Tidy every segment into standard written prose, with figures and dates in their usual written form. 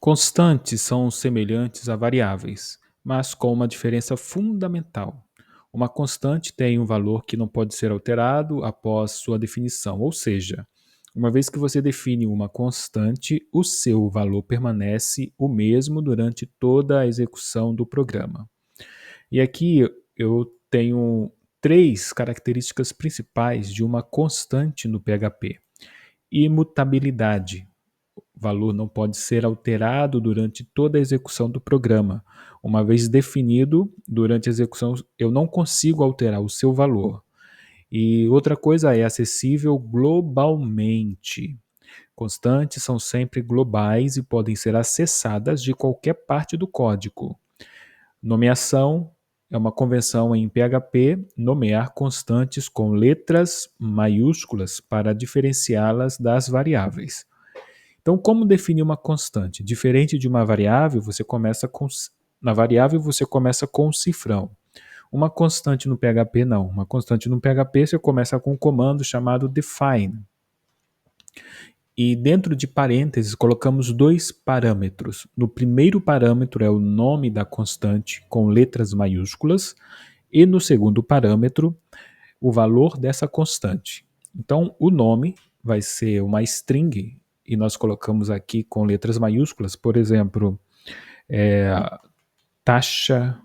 Constantes são semelhantes a variáveis, mas com uma diferença fundamental. Uma constante tem um valor que não pode ser alterado após sua definição, ou seja, uma vez que você define uma constante, o seu valor permanece o mesmo durante toda a execução do programa. E aqui eu tenho três características principais de uma constante no PHP: imutabilidade. O valor não pode ser alterado durante toda a execução do programa. Uma vez definido, durante a execução, eu não consigo alterar o seu valor. E outra coisa é acessível globalmente. Constantes são sempre globais e podem ser acessadas de qualquer parte do código. Nomeação é uma convenção em PHP nomear constantes com letras maiúsculas para diferenciá-las das variáveis. Então, como definir uma constante? Diferente de uma variável, na variável você começa com um cifrão. Uma constante no PHP não. Uma constante no PHP você começa com um comando chamado define. E dentro de parênteses colocamos dois parâmetros. No primeiro parâmetro é o nome da constante com letras maiúsculas e no segundo parâmetro o valor dessa constante. Então, o nome vai ser uma string e nós colocamos aqui com letras maiúsculas, por exemplo, taxa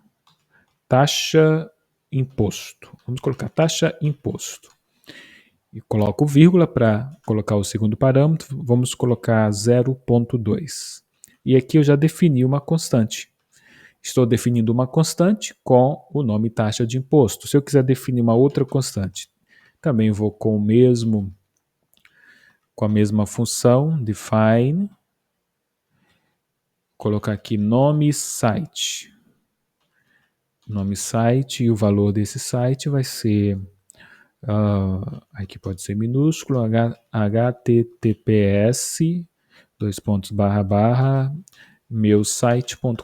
imposto. Vamos colocar taxa imposto. E coloco vírgula para colocar o segundo parâmetro, vamos colocar 0,2. E aqui eu já defini uma constante. Estou definindo uma constante com o nome taxa de imposto. Se eu quiser definir uma outra constante, também vou com a mesma função, define, colocar aqui nome site. Nome site e o valor desse site vai ser, aqui pode ser minúsculo, https meusite.com.br,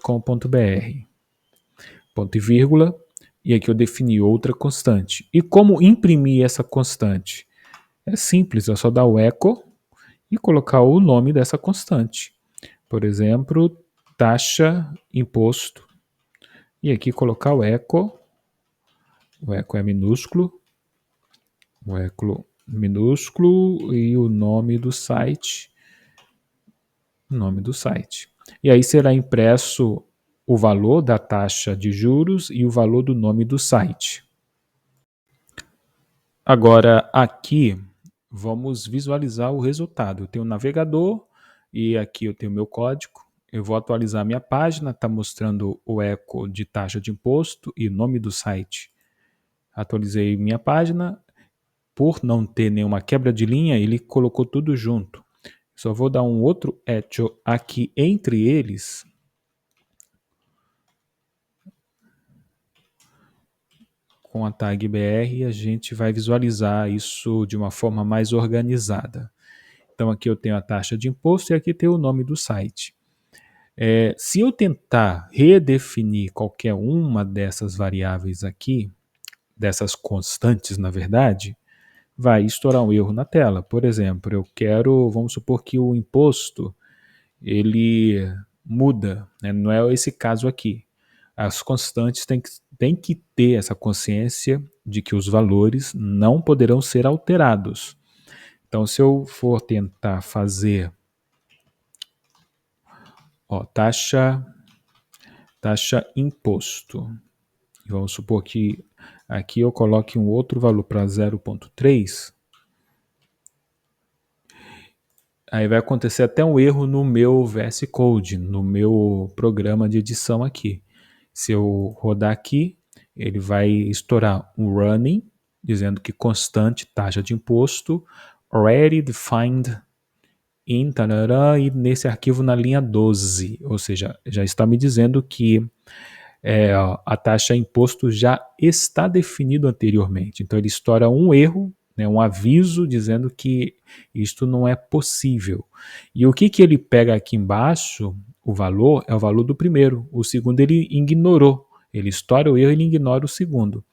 ponto e vírgula, e aqui eu defini outra constante. E como imprimir essa constante? É simples, é só dar o echo e colocar o nome dessa constante. Por exemplo, taxa imposto. E aqui colocar o echo é minúsculo, o echo minúsculo e o nome do site, E aí será impresso o valor da taxa de juros e o valor do nome do site. Agora aqui vamos visualizar o resultado. Eu tenho o navegador e aqui eu tenho o meu código. Eu vou atualizar a minha página, está mostrando o eco de taxa de imposto e nome do site. Atualizei minha página. Por não ter nenhuma quebra de linha, ele colocou tudo junto. Só vou dar um outro echo aqui entre eles. Com a tag BR, a gente vai visualizar isso de uma forma mais organizada. Então aqui eu tenho a taxa de imposto e aqui tem o nome do site. Se eu tentar redefinir qualquer uma dessas variáveis aqui, dessas constantes na verdade, vai estourar um erro na tela. Por exemplo, vamos supor que o imposto ele muda, né? Não é esse caso aqui. As constantes têm que ter essa consciência de que os valores não poderão ser alterados. Então, se eu for tentar fazer taxa imposto, vamos supor que aqui eu coloque um outro valor para 0,3, aí vai acontecer até um erro no meu VS Code, no meu programa de edição aqui. Se eu rodar aqui, ele vai estourar um running, dizendo que constante taxa de imposto, already defined in, tarará, e nesse arquivo na linha 12, ou seja, já está me dizendo que a taxa imposto já está definido anteriormente. Então ele estoura um erro, né, um aviso dizendo que isto não é possível. E o que ele pega aqui embaixo, o valor, é o valor do primeiro. O segundo ele ignorou. Ele estoura o erro e ele ignora o segundo.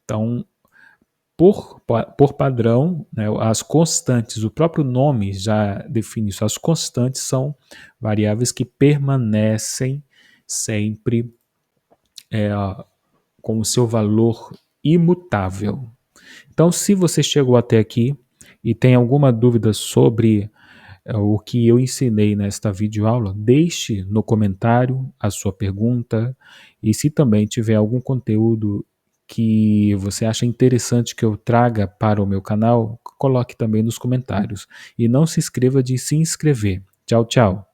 Então, por padrão, né, as constantes, o próprio nome já define isso, as constantes são variáveis que permanecem sempre com o seu valor imutável. Então, se você chegou até aqui e tem alguma dúvida sobre o que eu ensinei nesta videoaula, deixe no comentário a sua pergunta, e se também tiver algum conteúdo que você acha interessante que eu traga para o meu canal, coloque também nos comentários. E não se esqueça de se inscrever. Tchau, tchau.